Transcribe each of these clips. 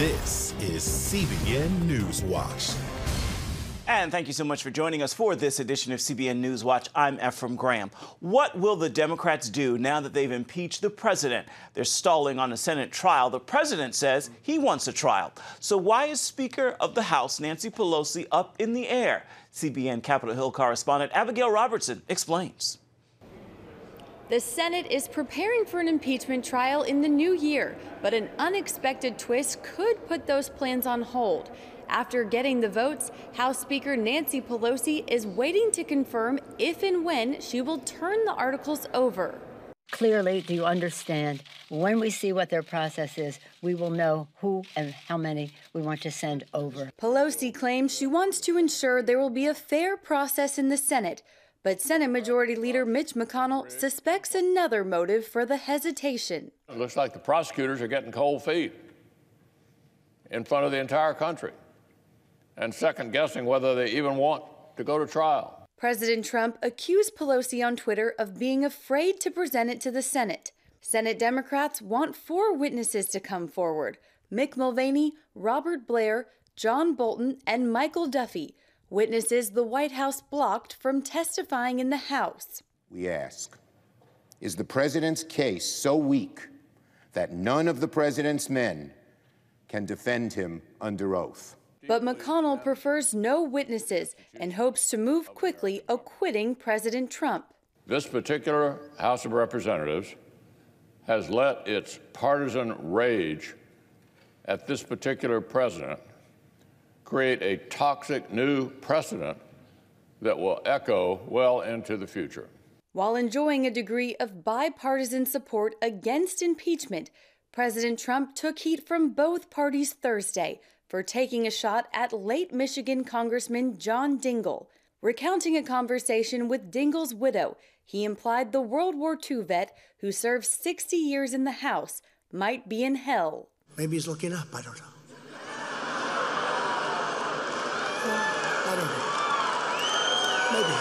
This is CBN Newswatch. And thank you so much for joining us for this edition of CBN Newswatch. I'm Ephraim Graham. What will the Democrats do now that they've impeached the president? They're stalling on a Senate trial. The president says he wants a trial. So why is Speaker of the House Nancy Pelosi up in the air? CBN Capitol Hill correspondent Abigail Robertson explains. The Senate is preparing for an impeachment trial in the new year, but an unexpected twist could put those plans on hold. After getting the votes, House Speaker Nancy Pelosi is waiting to confirm if and when she will turn the articles over. Clearly, do you understand? When we see what their process is, we will know who and how many we want to send over. Pelosi claims she wants to ensure there will be a fair process in the Senate, but Senate Majority Leader Mitch McConnell suspects another motive for the hesitation. It looks like the prosecutors are getting cold feet in front of the entire country and second-guessing whether they even want to go to trial. President Trump accused Pelosi on Twitter of being afraid to present it to the Senate. Senate Democrats want 4 witnesses to come forward: Mick Mulvaney, Robert Blair, John Bolton, and Michael Duffy, witnesses the White House blocked from testifying in the House. We ask, is the president's case so weak that none of the president's men can defend him under oath? But McConnell prefers no witnesses and hopes to move quickly, acquitting President Trump. This particular House of Representatives has let its partisan rage at this particular president create a toxic new precedent that will echo well into the future. While enjoying a degree of bipartisan support against impeachment, President Trump took heat from both parties Thursday for taking a shot at late Michigan Congressman John Dingell. Recounting a conversation with Dingell's widow, he implied the World War II vet who served 60 years in the House might be in hell. Maybe he's looking up, I don't know. Maybe.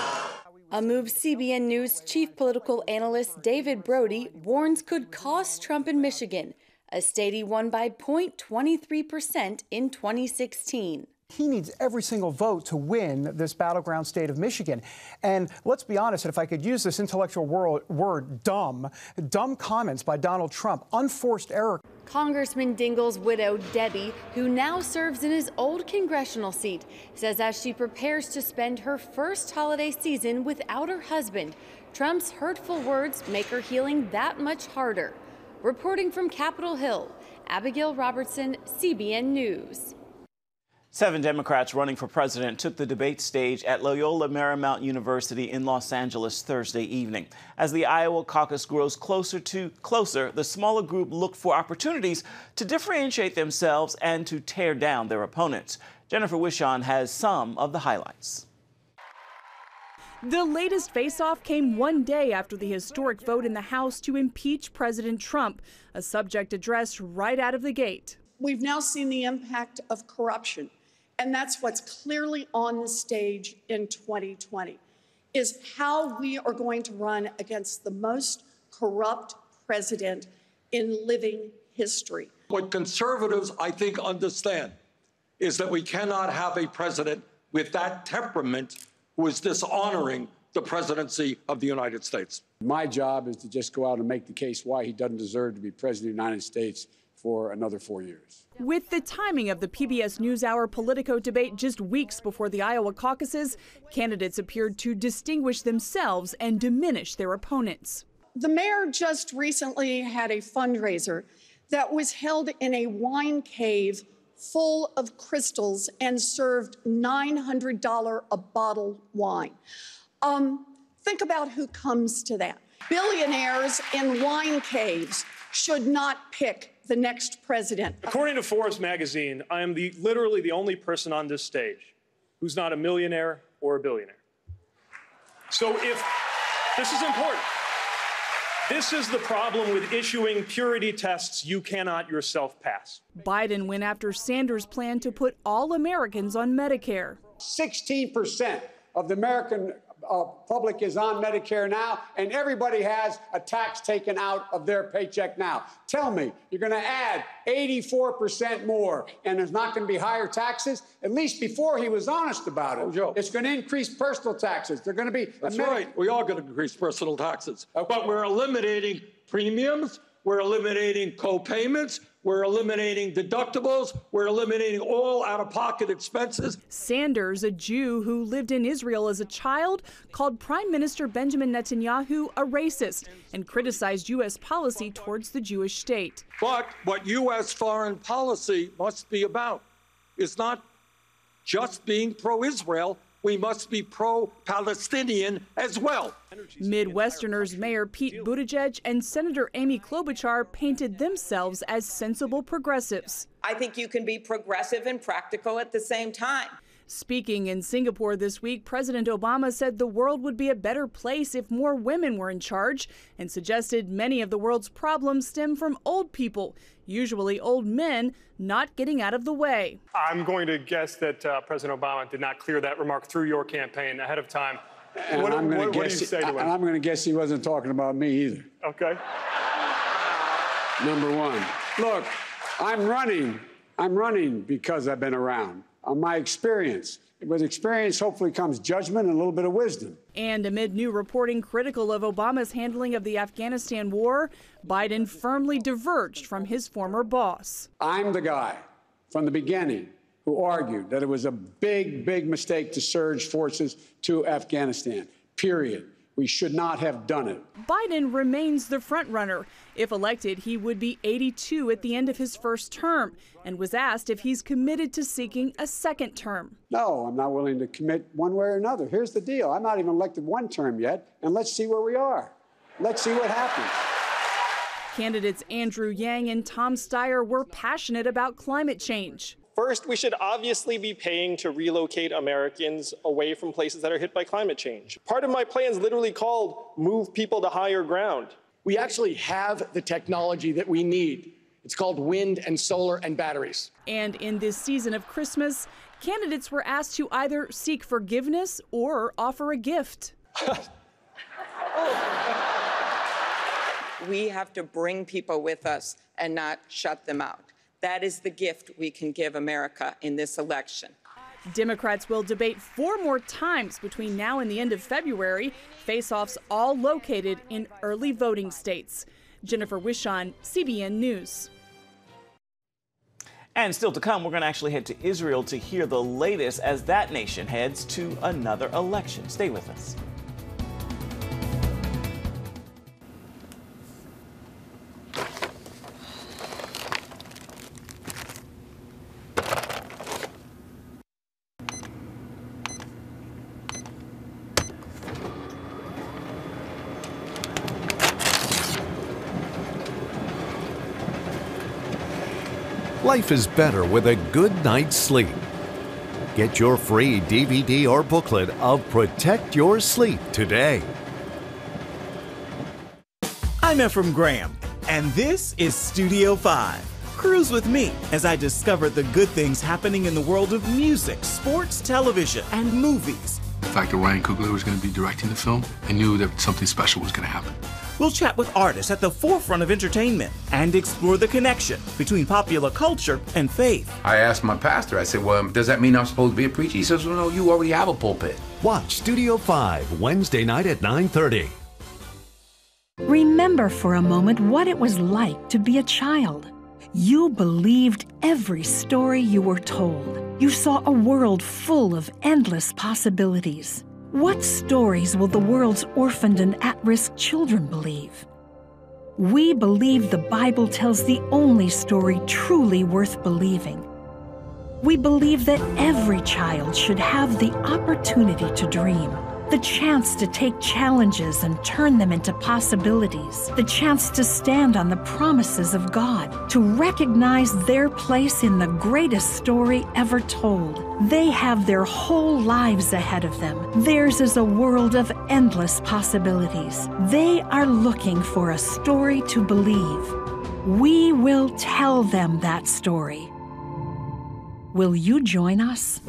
A move CBN News chief political analyst David Brody warns could cost Trump in Michigan, a state he won by 0.23% in 2016. He needs every single vote to win this battleground state of Michigan. And let's be honest, if I could use this intellectual word, dumb comments by Donald Trump, unforced error. Congressman Dingell's widow, Debbie, who now serves in his old congressional seat, says as she prepares to spend her first holiday season without her husband, Trump's hurtful words make her healing that much harder. Reporting from Capitol Hill, Abigail Robertson, CBN News. 7 Democrats running for president took the debate stage at Loyola Marymount University in Los Angeles Thursday evening. As the Iowa caucus grows closer, the smaller group looked for opportunities to differentiate themselves and to tear down their opponents. Jennifer Wishon has some of the highlights. The latest face-off came one day after the historic vote in the House to impeach President Trump, a subject addressed right out of the gate. We've now seen the impact of corruption, and that's what's clearly on the stage in 2020, is how we are going to run against the most corrupt president in living history. What conservatives, I think, understand is that we cannot have a president with that temperament who is dishonoring the presidency of the United States. My job is to just go out and make the case why he doesn't deserve to be president of the United States for another 4 years. With the timing of the PBS NewsHour Politico debate just weeks before the Iowa caucuses, candidates appeared to distinguish themselves and diminish their opponents. The mayor just recently had a fundraiser that was held in a wine cave full of crystals and served $900 a bottle wine. Think about who comes to that. Billionaires in wine caves should not pick the next president. According to Forbes magazine, I am literally the only person on this stage who's not a millionaire or a billionaire. So if this is important, this is the problem with issuing purity tests you cannot yourself pass. Biden went after Sanders' plan to put all Americans on Medicare. 16% of the American public is on Medicare now, and everybody has a tax taken out of their paycheck now. Tell me, you're going to add 84% more, and there's not going to be higher taxes? At least before he was honest about it. Oh, Joe. It's going to increase personal taxes. They're going to be... That's right. We are going to increase personal taxes. Okay. But we're eliminating premiums. We're eliminating co-payments. We're eliminating deductibles. We're eliminating all out-of-pocket expenses. Sanders, a Jew who lived in Israel as a child, called Prime Minister Benjamin Netanyahu a racist and criticized U.S. policy towards the Jewish state. But what U.S. foreign policy must be about is not just being pro-Israel. We must be pro-Palestinian as well. Midwesterners Mayor Pete Buttigieg and Senator Amy Klobuchar painted themselves as sensible progressives. I think you can be progressive and practical at the same time. Speaking in Singapore this week, President Obama said the world would be a better place if more women were in charge and suggested many of the world's problems stem from old people, usually old men, not getting out of the way. I'm going to guess that President Obama did not clear that remark through your campaign ahead of time. And what do you say to him? I'm going to guess he wasn't talking about me either. Okay. Number one. Look, I'm running because I've been around. On my experience. With experience, hopefully comes judgment and a little bit of wisdom. And amid new reporting critical of Obama's handling of the Afghanistan war, Biden firmly diverged from his former boss. I'm the guy from the beginning who argued that it was a big, big mistake to surge forces to Afghanistan, period. We should not have done it. Biden remains the frontrunner. If elected, he would be 82 at the end of his first term and was asked if he's committed to seeking a second term. No, I'm not willing to commit one way or another. Here's the deal. I'm not even elected one term yet, and let's see where we are. Let's see what happens. Candidates Andrew Yang and Tom Steyer were passionate about climate change. First, we should obviously be paying to relocate Americans away from places that are hit by climate change. Part of my plan is literally called Move People to Higher Ground. We actually have the technology that we need. It's called wind and solar and batteries. And in this season of Christmas, candidates were asked to either seek forgiveness or offer a gift. We have to bring people with us and not shut them out. That is the gift we can give America in this election. Democrats will debate 4 more times between now and the end of February, face-offs all located in early voting states. Jennifer Wishon, CBN News. And still to come, we're going to actually head to Israel to hear the latest as that nation heads to another election. Stay with us. Life is better with a good night's sleep. Get your free DVD or booklet of Protect Your Sleep today. I'm Ephraim Graham, and this is Studio 5. Cruise with me as I discover the good things happening in the world of music, sports, television, and movies. The fact that Ryan Coogler was going to be directing the film, I knew that something special was going to happen. We'll chat with artists at the forefront of entertainment and explore the connection between popular culture and faith. I asked my pastor, I said, well, does that mean I'm supposed to be a preacher? He says, well, no, you already have a pulpit. Watch Studio 5 Wednesday night at 9:30. Remember for a moment what it was like to be a child. You believed every story you were told. You saw a world full of endless possibilities. What stories will the world's orphaned and at-risk children believe? We believe the Bible tells the only story truly worth believing. We believe that every child should have the opportunity to dream, the chance to take challenges and turn them into possibilities, the chance to stand on the promises of God, to recognize their place in the greatest story ever told. They have their whole lives ahead of them. Theirs is a world of endless possibilities. They are looking for a story to believe. We will tell them that story. Will you join us?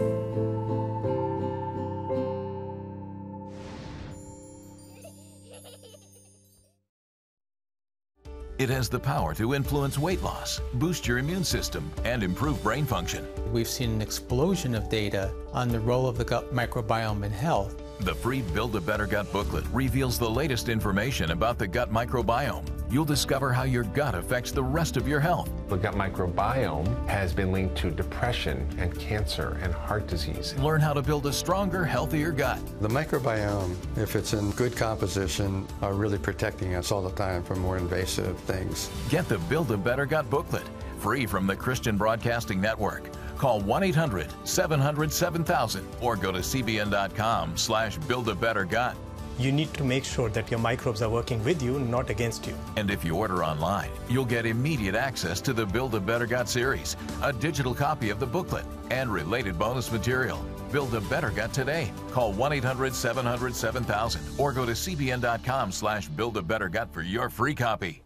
It has the power to influence weight loss, boost your immune system, and improve brain function. We've seen an explosion of data on the role of the gut microbiome in health. The free Build a Better Gut booklet reveals the latest information about the gut microbiome. You'll discover how your gut affects the rest of your health. The gut microbiome has been linked to depression and cancer and heart disease. Learn how to build a stronger, healthier gut. The microbiome, if it's in good composition, are really protecting us all the time from more invasive things. Get the Build a Better Gut booklet, free from the Christian Broadcasting Network. Call 1-800-700-7000 or go to cbn.com/buildabettergut. You need to make sure that your microbes are working with you, not against you. And if you order online, you'll get immediate access to the Build a Better Gut series, a digital copy of the booklet, and related bonus material. Build a Better Gut today. Call 1-800-700-7000 or go to cbn.com/buildabettergut for your free copy.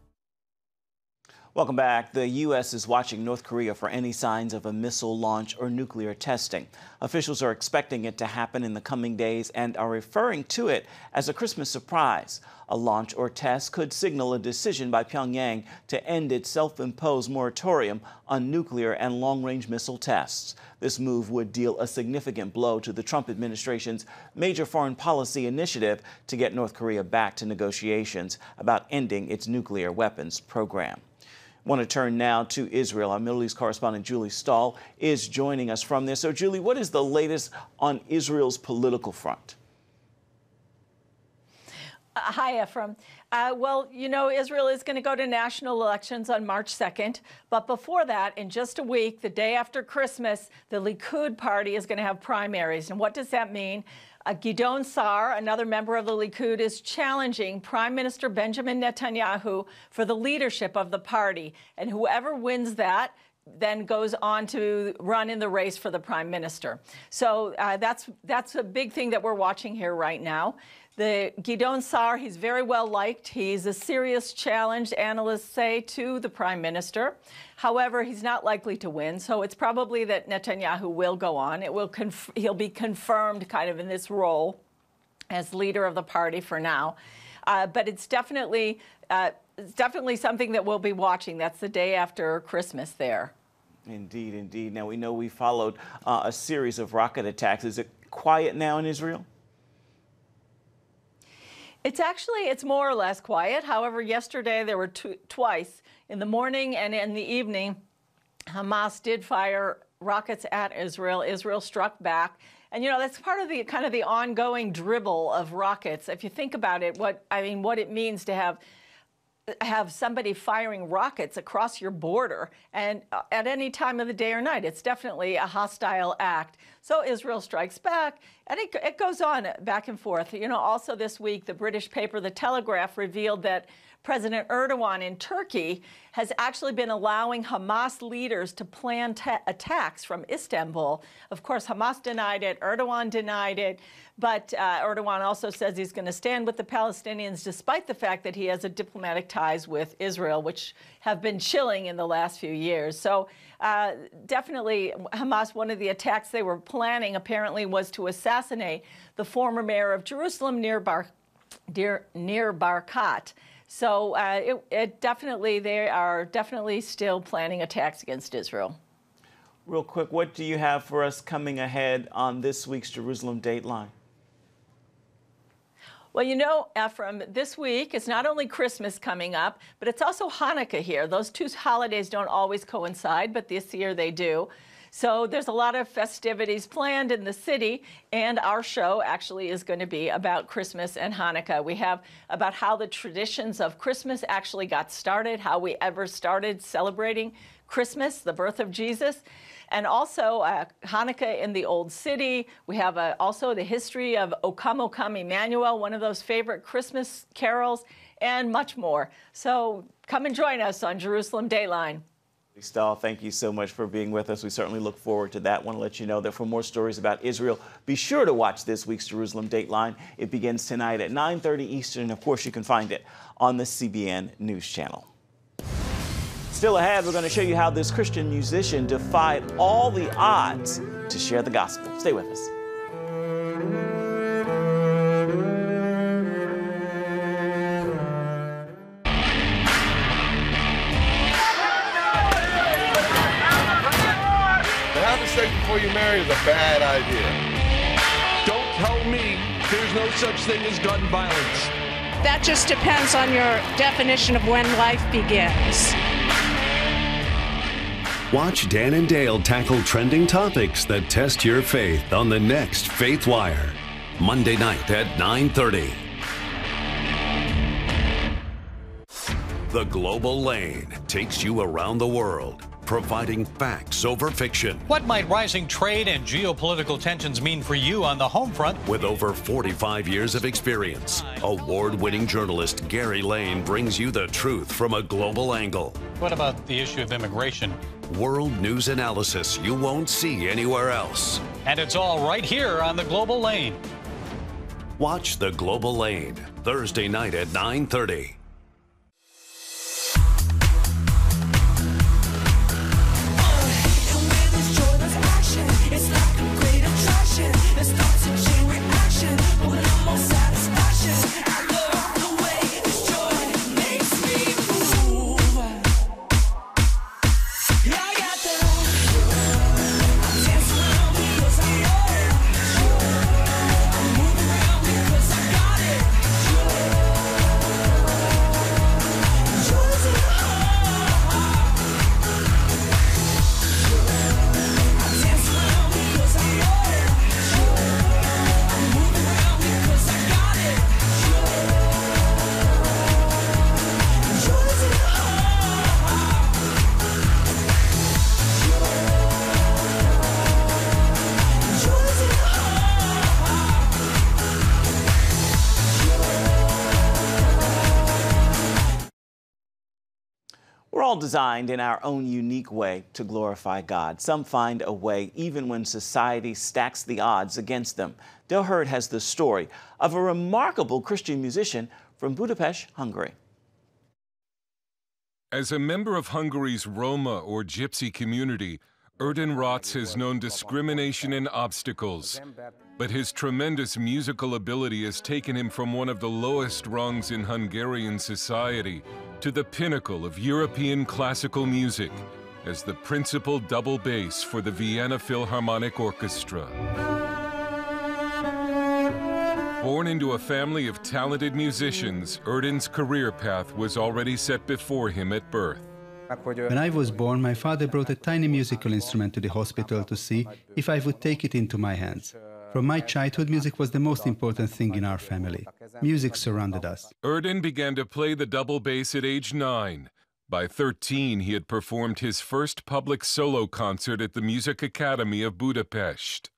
Welcome back. The U.S. is watching North Korea for any signs of a missile launch or nuclear testing. Officials are expecting it to happen in the coming days and are referring to it as a Christmas surprise. A launch or test could signal a decision by Pyongyang to end its self-imposed moratorium on nuclear and long-range missile tests. This move would deal a significant blow to the Trump administration's major foreign policy initiative to get North Korea back to negotiations about ending its nuclear weapons program. I want to turn now to Israel. Our Middle East correspondent Julie Stahl is joining us from there. So, Julie, what is the latest on Israel's political front? Hi, Ephraim. Well, you know, Israel is going to go to national elections on March 2nd. But before that, in just a week, the day after Christmas, the Likud party is going to have primaries. And what does that mean? Gideon Sa'ar, another member of the Likud, is challenging Prime Minister Benjamin Netanyahu for the leadership of the party. And whoever wins that then goes on to run in the race for the prime minister. So that's a big thing that we're watching here right now. The Gideon Sa'ar, he's very well liked. He's a serious challenge, analysts say, to the prime minister. However, he's not likely to win, so it's probably that Netanyahu will go on. He'll be confirmed kind of in this role as leader of the party for now. But it's definitely something that we'll be watching. That's the day after Christmas there. Indeed, indeed. Now, we know we followed a series of rocket attacks. Is it quiet now in Israel? It's more or less quiet. However, yesterday there were twice, in the morning and in the evening, Hamas did fire rockets at Israel. Israel struck back. And, you know, that's part of the kind of the ongoing dribble of rockets. If you think about it, what it means to have somebody firing rockets across your border and at any time of the day or night. It's definitely a hostile act. So Israel strikes back, and it goes on back and forth. You know, also this week, the British paper The Telegraph revealed that President Erdogan in Turkey has actually been allowing Hamas leaders to plan attacks from Istanbul. Of course, Hamas denied it, Erdogan denied it, but Erdogan also says he's going to stand with the Palestinians despite the fact that he has diplomatic ties with Israel, which have been chilling in the last few years. So definitely Hamas, one of the attacks they were planning apparently was to assassinate the former mayor of Jerusalem, Nir Barkat. So they are definitely still planning attacks against Israel. Real quick, what do you have for us coming ahead on this week's Jerusalem Dateline? Well, you know, Ephraim, this week is not only Christmas coming up, but it's also Hanukkah here. Those two holidays don't always coincide, but this year they do. So there's a lot of festivities planned in the city, and our show actually is going to be about Christmas and Hanukkah. We have about how the traditions of Christmas actually got started, how we ever started celebrating Christmas, the birth of Jesus, and also Hanukkah in the Old City. We have also the history of O Come, O Come, Emmanuel, one of those favorite Christmas carols, and much more. So come and join us on Jerusalem Dateline. Stahl, thank you so much for being with us. We certainly look forward to that. I want to let you know that for more stories about Israel, be sure to watch this week's Jerusalem Dateline. It begins tonight at 9:30 Eastern. Of course, you can find it on the CBN News Channel. Still ahead, we're going to show you how this Christian musician defied all the odds to share the gospel. Stay with us. sex before you marry is a bad idea. Don't tell me there's no such thing as gun violence. That just depends on your definition of when life begins. Watch Dan and Dale tackle trending topics that test your faith on the next Faith Wire, Monday night at 9:30. The Global Lane takes you around the world, providing facts over fiction. What might rising trade and geopolitical tensions mean for you on the home front? With over 45 years of experience, award-winning journalist Gary Lane brings you the truth from a global angle. What about the issue of immigration? World news analysis you won't see anywhere else. And it's all right here on the Global Lane. Watch The Global Lane, Thursday night at 9:30. Designed in our own unique way to glorify God. Some find a way even when society stacks the odds against them. Del Hurd has the story of a remarkable Christian musician from Budapest, Hungary. As a member of Hungary's Roma or Gypsy community, Erden Rotz has known discrimination and obstacles. But his tremendous musical ability has taken him from one of the lowest rungs in Hungarian society to the pinnacle of European classical music as the principal double bass for the Vienna Philharmonic Orchestra. Born into a family of talented musicians, Erden's career path was already set before him at birth. When I was born, my father brought a tiny musical instrument to the hospital to see if I would take it into my hands. From my childhood, music was the most important thing in our family. Music surrounded us. Erden began to play the double bass at age 9. By 13, he had performed his first public solo concert at the Music Academy of Budapest.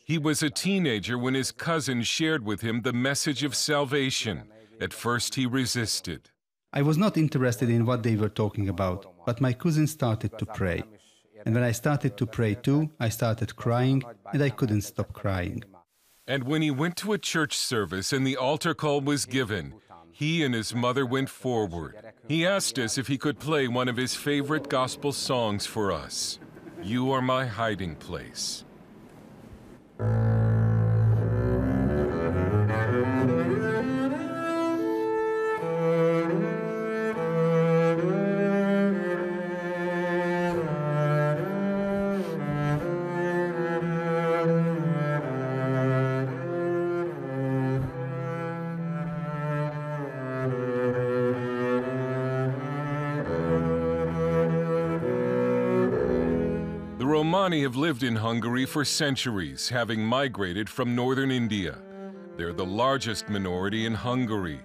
He was a teenager when his cousin shared with him the message of salvation. At first, he resisted. I was not interested in what they were talking about, but my cousin started to pray. And when I started to pray too, I started crying, and I couldn't stop crying. And when he went to a church service and the altar call was given, he and his mother went forward. He asked us if he could play one of his favorite gospel songs for us, "You Are My Hiding Place." Romani have lived in Hungary for centuries, having migrated from northern India. They're the largest minority in Hungary.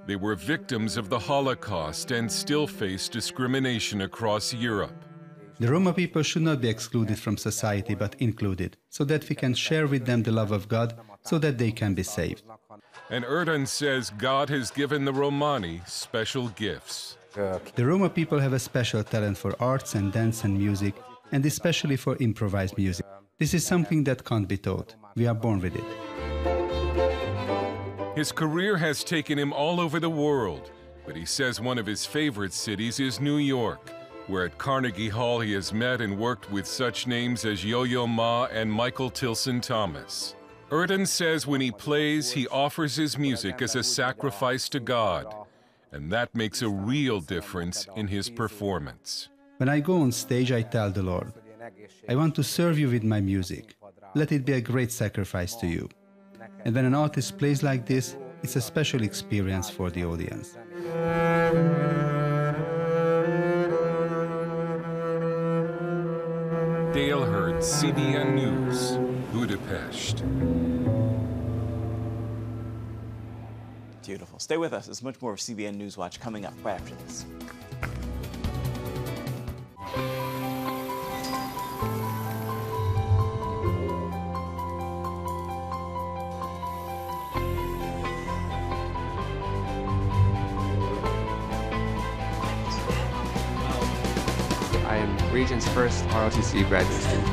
They were victims of the Holocaust and still face discrimination across Europe. The Roma people should not be excluded from society, but included, so that we can share with them the love of God, so that they can be saved. And Erden says God has given the Romani special gifts. The Roma people have a special talent for arts and dance and music, and especially for improvised music. This is something that can't be taught. We are born with it. His career has taken him all over the world, but he says one of his favorite cities is New York, where at Carnegie Hall he has met and worked with such names as Yo-Yo Ma and Michael Tilson Thomas. Erden says when he plays, he offers his music as a sacrifice to God, and that makes a real difference in his performance. When I go on stage, I tell the Lord, I want to serve you with my music. Let it be a great sacrifice to you. And when an artist plays like this, it's a special experience for the audience. Dale Hurd, CBN News, Budapest. Beautiful. Stay with us. There's much more of CBN Newswatch coming up right after this. I am Regent's first ROTC graduate student.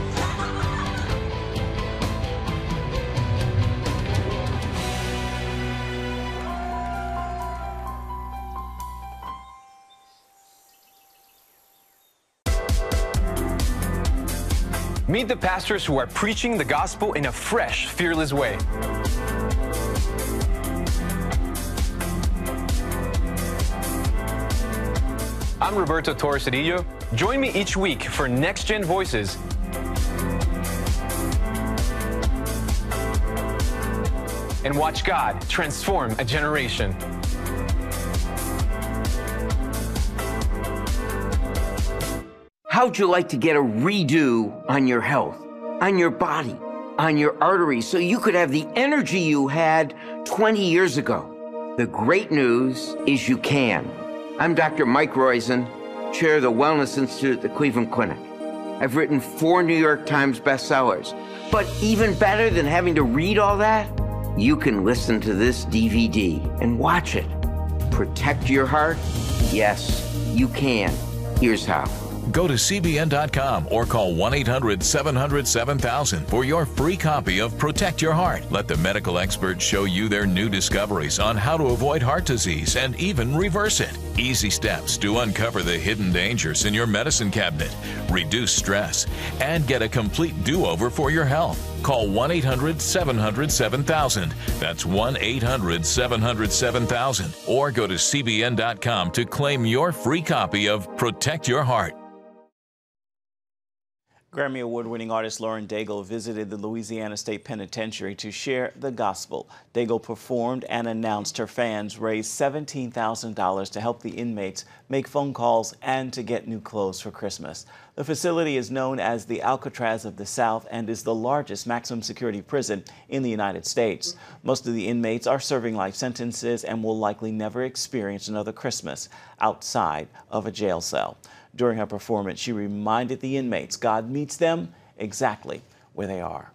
Meet the pastors who are preaching the gospel in a fresh, fearless way. I'm Roberto Torresadillo. Join me each week for Next Gen Voices. And watch God transform a generation. How'd you like to get a redo on your health, on your body, on your arteries, so you could have the energy you had 20 years ago? The great news is you can. I'm Dr. Mike Roizen, chair of the Wellness Institute at the Cleveland Clinic. I've written 4 New York Times bestsellers. But even better than having to read all that, you can listen to this DVD and watch it. Protect your heart? Yes, you can. Here's how. Go to CBN.com or call 1-800-700-7000 for your free copy of Protect Your Heart. Let the medical experts show you their new discoveries on how to avoid heart disease and even reverse it. Easy steps to uncover the hidden dangers in your medicine cabinet, reduce stress, and get a complete do-over for your health. Call 1-800-700-7000. That's 1-800-700-7000. Or go to CBN.com to claim your free copy of Protect Your Heart. Grammy Award-winning artist Lauren Daigle visited the Louisiana State Penitentiary to share the gospel. Daigle performed and announced her fans raised $17,000 to help the inmates make phone calls and to get new clothes for Christmas. The facility is known as the Alcatraz of the South and is the largest maximum security prison in the United States. Most of the inmates are serving life sentences and will likely never experience another Christmas outside of a jail cell. During her performance, she reminded the inmates God meets them exactly where they are.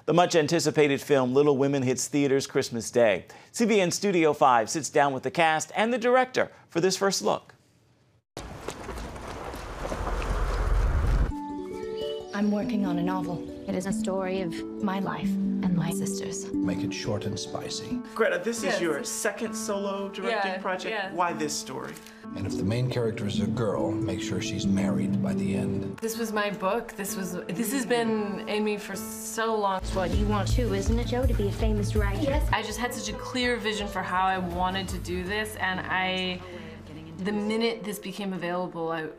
The much-anticipated film Little Women hits theaters Christmas Day. CBN Studio 5 sits down with the cast and the director for this first look. I'm working on a novel. It is a story of my life and my sister's. Make it short and spicy. Greta, this is your second solo directing project. Yeah. Why this story? And if the main character is a girl, make sure she's married by the end. This was my book. This has been in me for so long. It's what you want too, isn't it, Joe, to be a famous writer? Yes. I just had such a clear vision for how I wanted to do this, and the minute this became available, I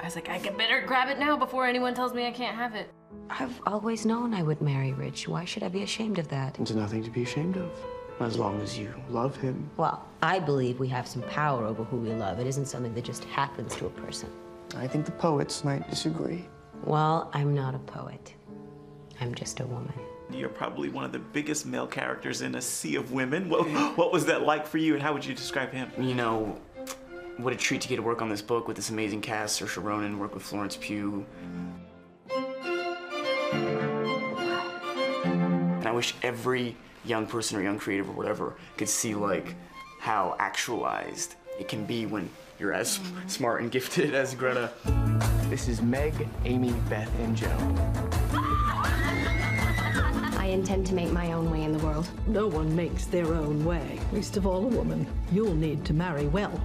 was like, I better grab it now before anyone tells me I can't have it. I've always known I would marry Rich. Why should I be ashamed of that? There's nothing to be ashamed of, as long as you love him. Well, I believe we have some power over who we love. It isn't something that just happens to a person. I think the poets might disagree. Well, I'm not a poet. I'm just a woman. You're probably one of the biggest male characters in a sea of women. What was that like for you, and how would you describe him? You know, what a treat to get to work on this book with this amazing cast. Saoirse Ronan, work with Florence Pugh. And I wish every young person or young creative or whatever could see like how actualized it can be when you're as smart and gifted as Greta. This is Meg, Amy, Beth, and Joe. I intend to make my own way in the world. No one makes their own way, least of all a woman. You'll need to marry well.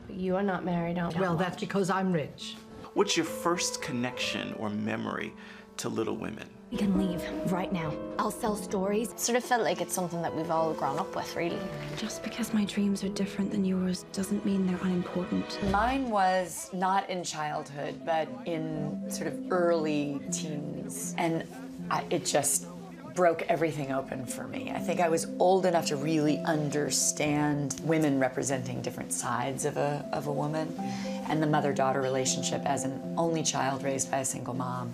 But you are not married, aren't you? Well, that's because I'm rich. What's your first connection or memory to Little Women. We can leave right now. I'll sell stories. Sort of felt like it's something that we've all grown up with, really. Just because my dreams are different than yours doesn't mean they're unimportant. Mine was not in childhood, but in sort of early teens. And it just broke everything open for me. I think I was old enough to really understand women representing different sides of a woman. And the mother-daughter relationship as an only child raised by a single mom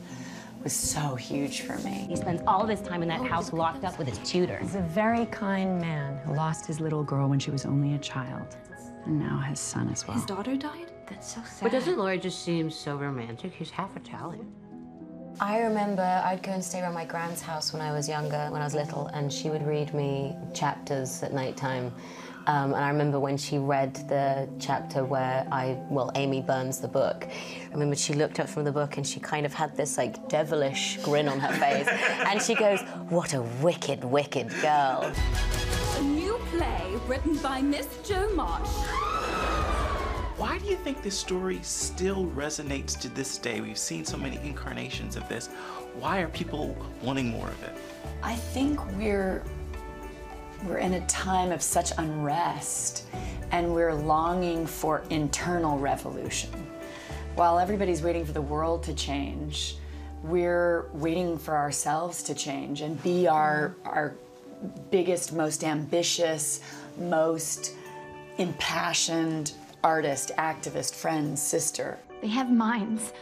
was so huge for me. He spends all of his time in that house locked up with his tutor. He's a very kind man who lost his little girl when she was only a child, and now his son as well. His daughter died? That's so sad. But doesn't Laurie just seem so romantic? He's half Italian. I remember I'd go and stay around my grand's house when I was younger, when I was little, and she would read me chapters at nighttime. And I remember when she read the chapter where Amy burns the book. I remember she looked up from the book and she kind of had this like devilish grin on her face. And she goes, "What a wicked, wicked girl." A new play written by Miss Jo Marsh. Why do you think this story still resonates to this day? We've seen so many incarnations of this. Why are people wanting more of it? I think we're in a time of such unrest, and we're longing for internal revolution. While everybody's waiting for the world to change, we're waiting for ourselves to change and be our biggest, most ambitious, most impassioned artist, activist, friend, sister. They have minds,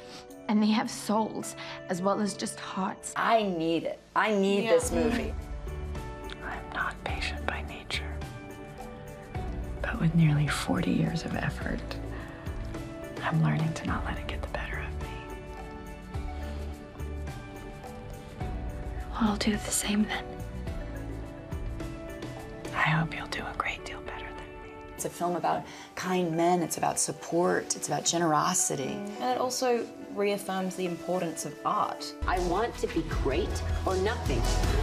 and they have souls, as well as just hearts. I need it. I need this movie. I'm not patient by nature, but with nearly 40 years of effort, I'm learning to not let it get the better of me. I'll do the same then. I hope you'll do a great deal better than me. It's a film about kind men, it's about support, it's about generosity. And it also reaffirms the importance of art. I want to be great or nothing.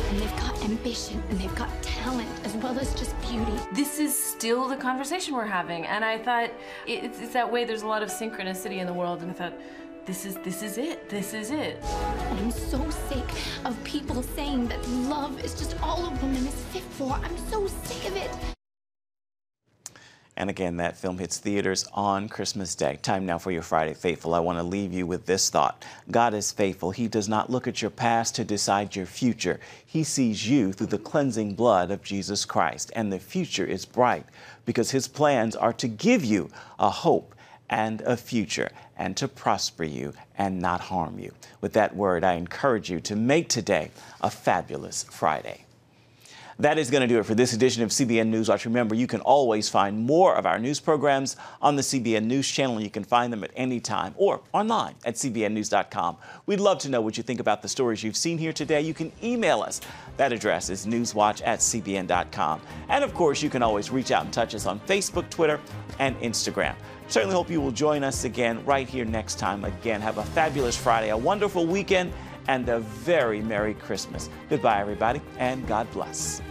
And they've got ambition, and they've got talent, as well as just beauty. This is still the conversation we're having, and I thought it's that way. There's a lot of synchronicity in the world, and I thought, this is it. This is it. I'm so sick of people saying that love is just all a woman is fit for. I'm so sick of it. And again, that film hits theaters on Christmas Day. Time now for your Friday Faithful. I want to leave you with this thought. God is faithful. He does not look at your past to decide your future. He sees you through the cleansing blood of Jesus Christ. And the future is bright because His plans are to give you a hope and a future, and to prosper you and not harm you. With that word, I encourage you to make today a fabulous Friday. That is going to do it for this edition of CBN Newswatch. Remember, you can always find more of our news programs on the CBN News channel. You can find them at any time or online at cbnnews.com. We'd love to know what you think about the stories you've seen here today. You can email us. That address is newswatch@cbn.com. And of course, you can always reach out and touch us on Facebook, Twitter, and Instagram. Certainly hope you will join us again right here next time. Again, have a fabulous Friday, a wonderful weekend, and a very Merry Christmas. Goodbye, everybody, and God bless.